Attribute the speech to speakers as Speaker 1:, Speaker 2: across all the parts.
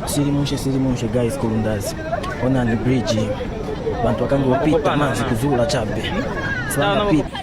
Speaker 1: sirimushe guys kulundazi. Ona ni bridge. Bantu wakangu wapita manzi kuzula chabe. Sana pita.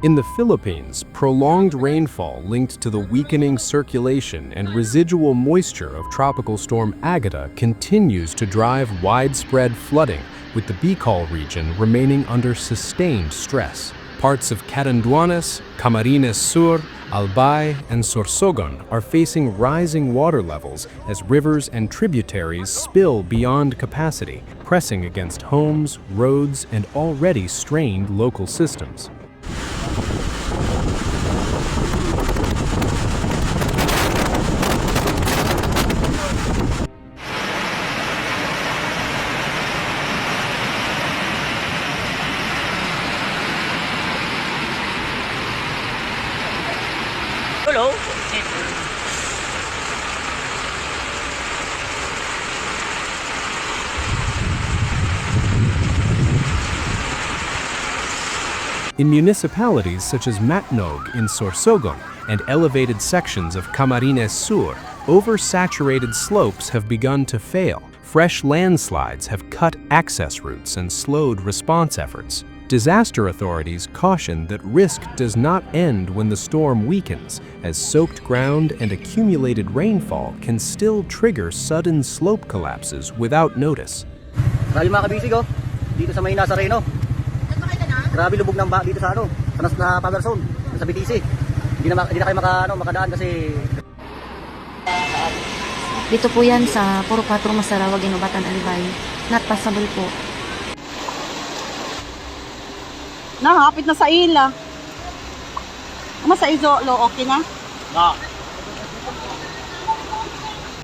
Speaker 2: In the Philippines, prolonged rainfall linked to the weakening circulation and residual moisture of tropical storm Agatha continues to drive widespread flooding, with the Bicol region remaining under sustained stress. Parts of Catanduanes, Camarines Sur, Albay, and Sorsogon are facing rising water levels as rivers and tributaries spill beyond capacity, pressing against homes, roads, and already strained local systems.
Speaker 3: Hello.
Speaker 2: In municipalities such as Matnog in Sorsogon and elevated sections of Camarines Sur, oversaturated slopes have begun to fail. Fresh landslides have cut access routes and slowed response efforts. Disaster authorities caution that risk does not end when the storm weakens, as soaked ground and accumulated rainfall can still trigger sudden slope collapses without notice.
Speaker 1: Grabe mga kabisig oh, dito sa may nasa Reno. Grabe lubog ng ba dito sa sa power zone, sa BTC. Hindi na kayo makadaan kasi
Speaker 4: dito po yan sa Puro 4 Masarawag, Inubatan, Albay. Not passable po.
Speaker 3: Nahapit na sa ila. Sa izo, okay na?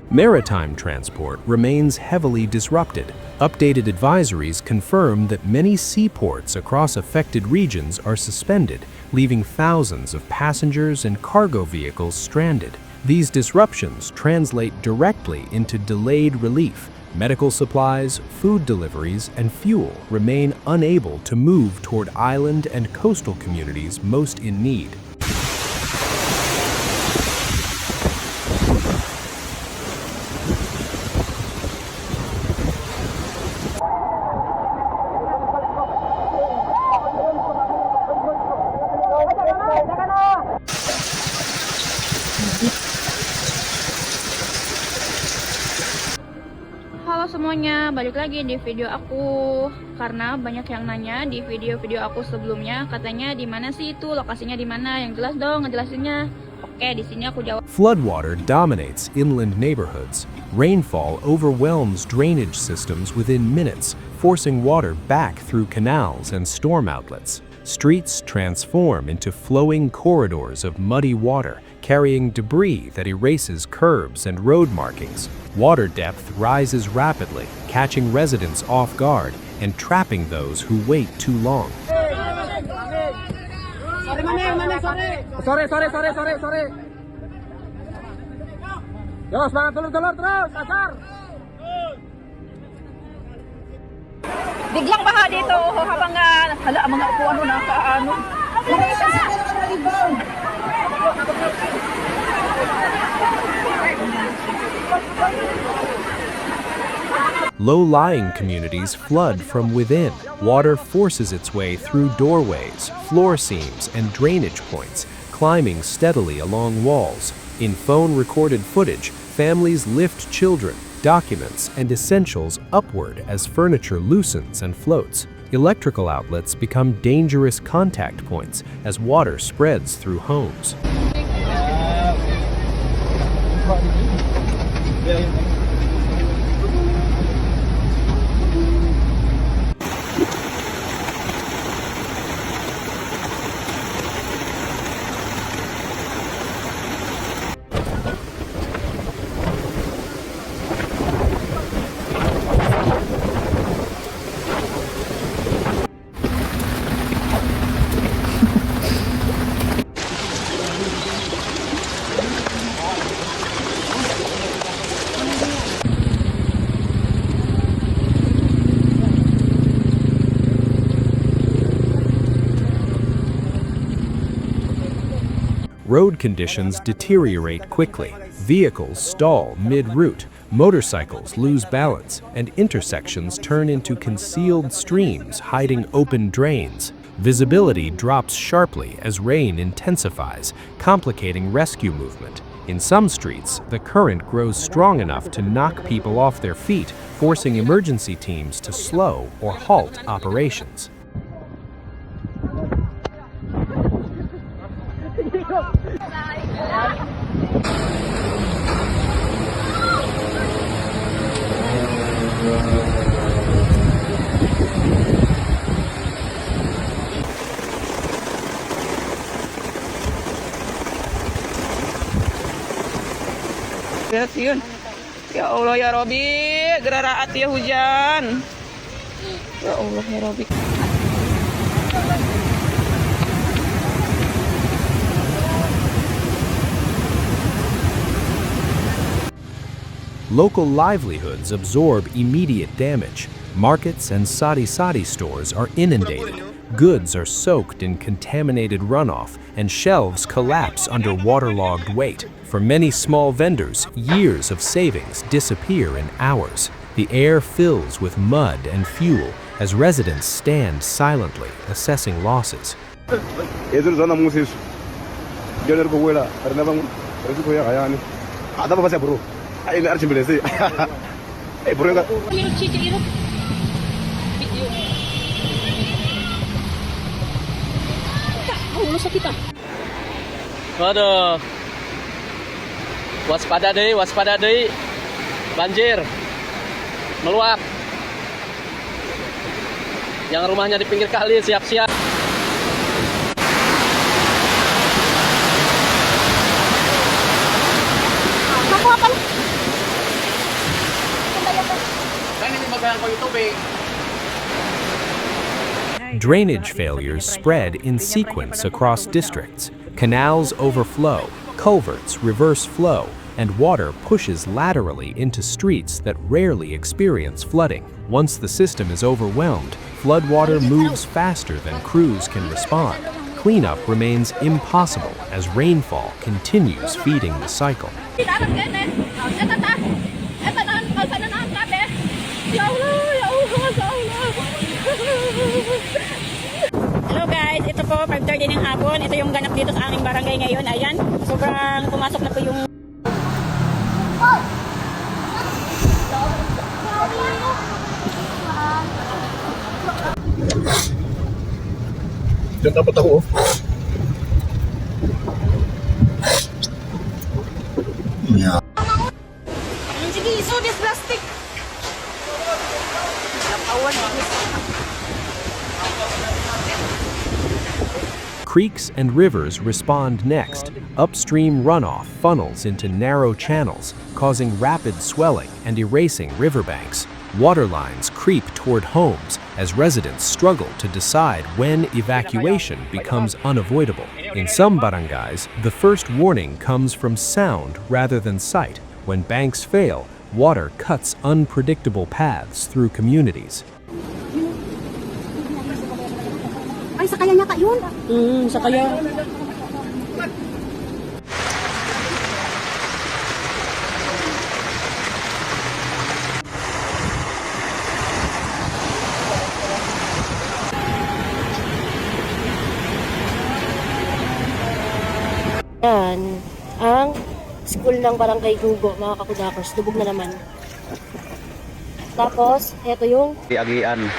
Speaker 2: Maritime transport remains heavily disrupted. Updated advisories confirm that many seaports across affected regions are suspended, leaving thousands of passengers and cargo vehicles stranded. These disruptions translate directly into delayed relief. Medical supplies, food deliveries, and fuel remain unable to move toward island and coastal communities most in need.
Speaker 5: Halo semuanya, balik lagi di video aku karena banyak yang nanya di video-video aku sebelumnya katanya di mana sih itu lokasinya, di mana, yang jelas dong ngejelasinnya. Oke, di sini aku jawab.
Speaker 2: Floodwater dominates inland neighborhoods. Rainfall overwhelms drainage systems within minutes, forcing water back through canals and storm outlets. Streets transform into flowing corridors of muddy water, carrying debris that erases curbs and road markings. Water depth rises rapidly, catching residents off guard and trapping those who wait too long.
Speaker 1: Sorry. Yo, semangat tulur terus, asar.
Speaker 3: Biglang baha dito habang hala ang mga upuan na kaano.
Speaker 2: Low-lying communities flood from within. Water forces its way through doorways, floor seams, and drainage points, climbing steadily along walls. In phone-recorded footage, families lift children, documents, and essentials upward as furniture loosens and floats. Electrical outlets become dangerous contact points as water spreads through homes. road conditions deteriorate quickly. Vehicles stall mid-route, motorcycles lose balance, and intersections turn into concealed streams hiding open drains. Visibility drops sharply as rain intensifies, complicating rescue movement. In some streets, the current grows strong enough to knock people off their feet, forcing emergency teams to slow or halt operations.
Speaker 6: Lihat yun. Ya Allah ya Robi, geraraat ya hujan. Ya Allah ya Robi.
Speaker 2: Local livelihoods absorb immediate damage. Markets and sari-sari stores are inundated. Goods are soaked in contaminated runoff, and shelves collapse under waterlogged weight. For many small vendors, years of savings disappear in hours. The air fills with mud and fuel as residents stand silently, assessing losses.
Speaker 7: Waduh, waspada deh, banjir, meluap. Yang rumahnya di pinggir kali siap-siap.
Speaker 2: Drainage failures spread in sequence across districts. Canals overflow, culverts reverse flow, and water pushes laterally into streets that rarely experience flooding. Once the system is overwhelmed, floodwater moves faster than crews can respond. Cleanup remains impossible as rainfall continues feeding the cycle.
Speaker 3: Hello guys, ito po 5:30 ng hapon. Ito yung ganap dito sa aming barangay ngayon. Ayan, sobrang pumasok na po yung
Speaker 8: Diyan dapat ako.
Speaker 3: sige, so this plastic.
Speaker 2: Creeks and rivers respond next. Upstream runoff funnels into narrow channels, causing rapid swelling and erasing riverbanks. Water lines creep toward homes as residents struggle to decide when evacuation becomes unavoidable. In some barangays, the first warning comes from sound rather than sight. When banks fail, water cuts unpredictable paths through communities.
Speaker 3: Ay, sakaya niya yun. Sakaya.
Speaker 9: Yan, ang school ng Barangay Gugo, mga kakudakers, lubog na naman. Tapos, eto yung
Speaker 1: Agian.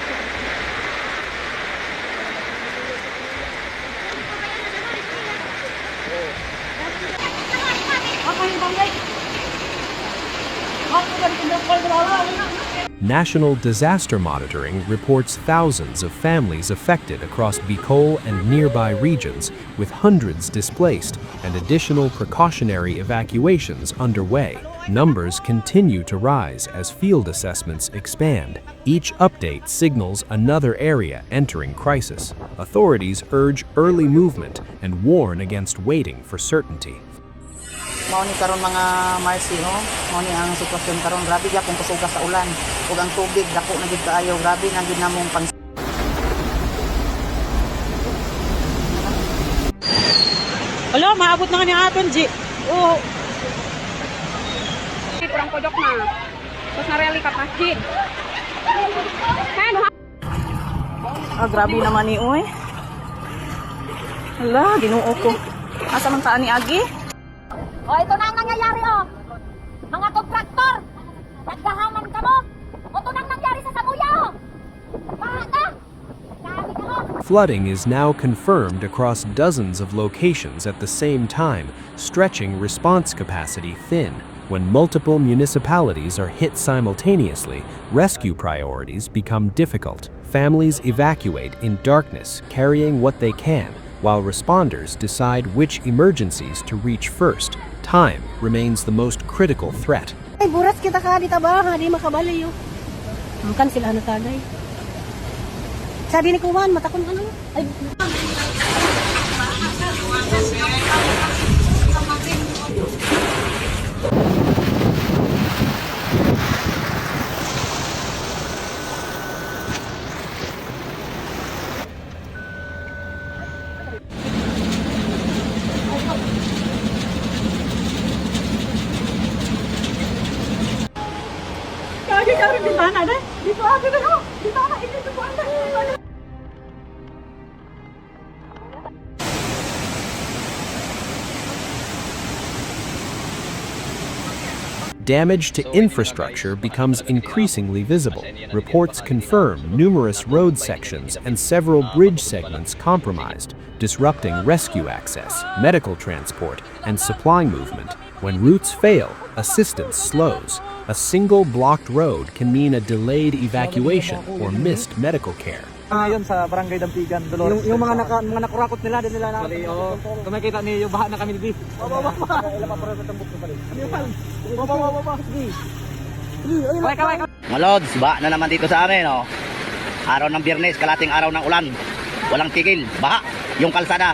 Speaker 2: National Disaster Monitoring reports thousands of families affected across Bicol and nearby regions, with hundreds displaced and additional precautionary evacuations underway. Numbers continue to rise as field assessments expand. Each update signals another area entering crisis. Authorities urge early movement and warn against waiting for certainty.
Speaker 3: Mao ni karon mga Marcy, no? Mao ni ang sitwasyon karon, grabe gyapon kusuga sa ulan. Ug ang tubig dako na gid kaayo, grabe na gid namong pang Alo, maabot na nga ni Aton, G. Oo.
Speaker 5: Kurang pojok na. Terus nareli ka masjid.
Speaker 3: Grabe naman ni Uy. Hala, Ginoo ko. Asa man taan ni Agi?
Speaker 8: Ito na ang nangyayari, Mga kontraktor, nagkahaman ka mo. Ito na ang nangyari sa Samuya, Baha na. Sabi ka mo.
Speaker 2: Flooding is now confirmed across dozens of locations at the same time, stretching response capacity thin. When multiple municipalities are hit simultaneously, rescue priorities become difficult. Families evacuate in darkness, carrying what they can, while responders decide which emergencies to reach first. Time remains the most critical threat.
Speaker 9: Ay, buras kita ka, di ba? Di makabali yun. Kan sila na tagay. Sabi ni Kuwan, matakon ka naman. Ay,
Speaker 2: Damage to infrastructure becomes increasingly visible. Reports confirm numerous road sections and several bridge segments compromised, disrupting rescue access, medical transport, and supply movement. When routes fail, assistance slows. A single blocked road can mean a delayed evacuation or missed medical care.
Speaker 1: Ngayon sa Barangay Dampigan, Dolores. Yung mga nakurakot nila, din nila na. Kung makikita niyo, yung baha na kami ni
Speaker 10: Mga Lods, baha na naman dito sa amin, Araw ng Biyernes, kalating araw ng ulan. Walang tigil, baha, yung kalsada.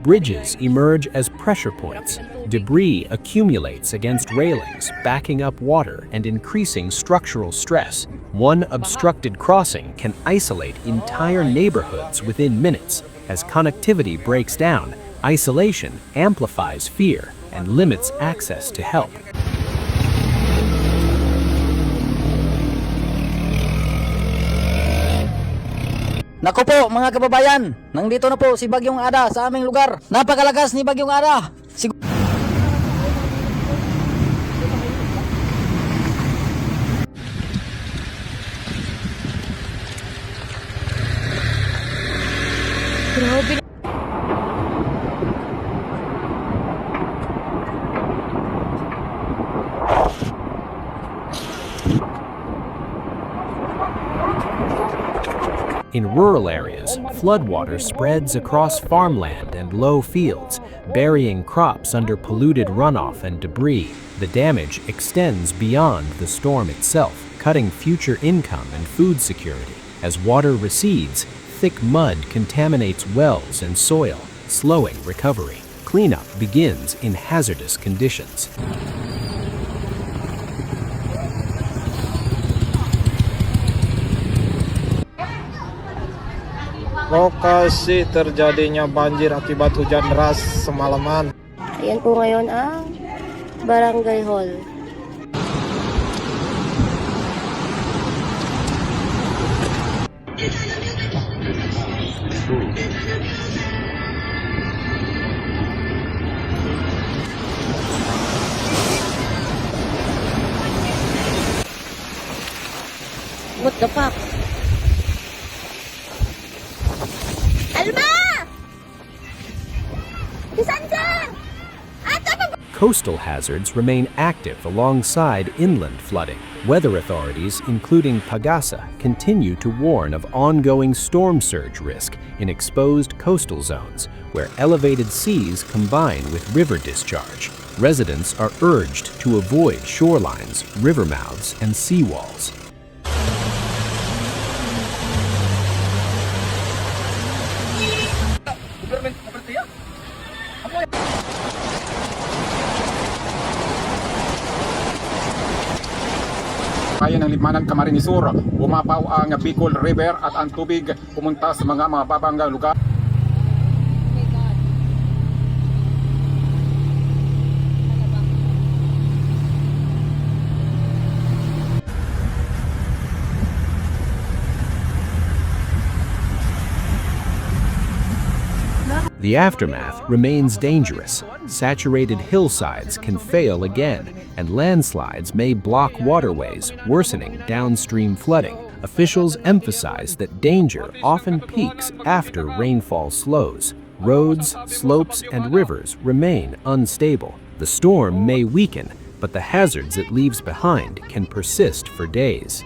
Speaker 2: Bridges emerge as pressure points. Debris accumulates against railings, backing up water and increasing structural stress. One obstructed crossing can isolate entire neighborhoods within minutes. As connectivity breaks down, isolation amplifies fear and limits access to help.
Speaker 1: Naku po mga kababayan, nandito na po si Bagyong Ada sa aming lugar. Napakalakas ni Bagyong Ada.
Speaker 5: Grabe.
Speaker 2: In rural areas, floodwater spreads across farmland and low fields, burying crops under polluted runoff and debris. The damage extends beyond the storm itself, cutting future income and food security. As water recedes, thick mud contaminates wells and soil, slowing recovery. Cleanup begins in hazardous conditions.
Speaker 11: Lokasi terjadinya banjir akibat hujan deras semalaman.
Speaker 9: ayan po ngayon ang Barangay Hall. What the fuck?
Speaker 2: Coastal hazards remain active alongside inland flooding. Weather authorities, including Pagasa, continue to warn of ongoing storm surge risk in exposed coastal zones, where elevated seas combine with river discharge. Residents are urged to avoid shorelines, river mouths, and seawalls.
Speaker 11: Manang Camarines Sur, umapaw ang Bicol River at ang tubig pumunta sa mga mababang lugar.
Speaker 2: The aftermath remains dangerous. Saturated hillsides can fail again, and landslides may block waterways, worsening downstream flooding. Officials emphasize that danger often peaks after rainfall slows. Roads, slopes, and rivers remain unstable. The storm may weaken, but the hazards it leaves behind can persist for days.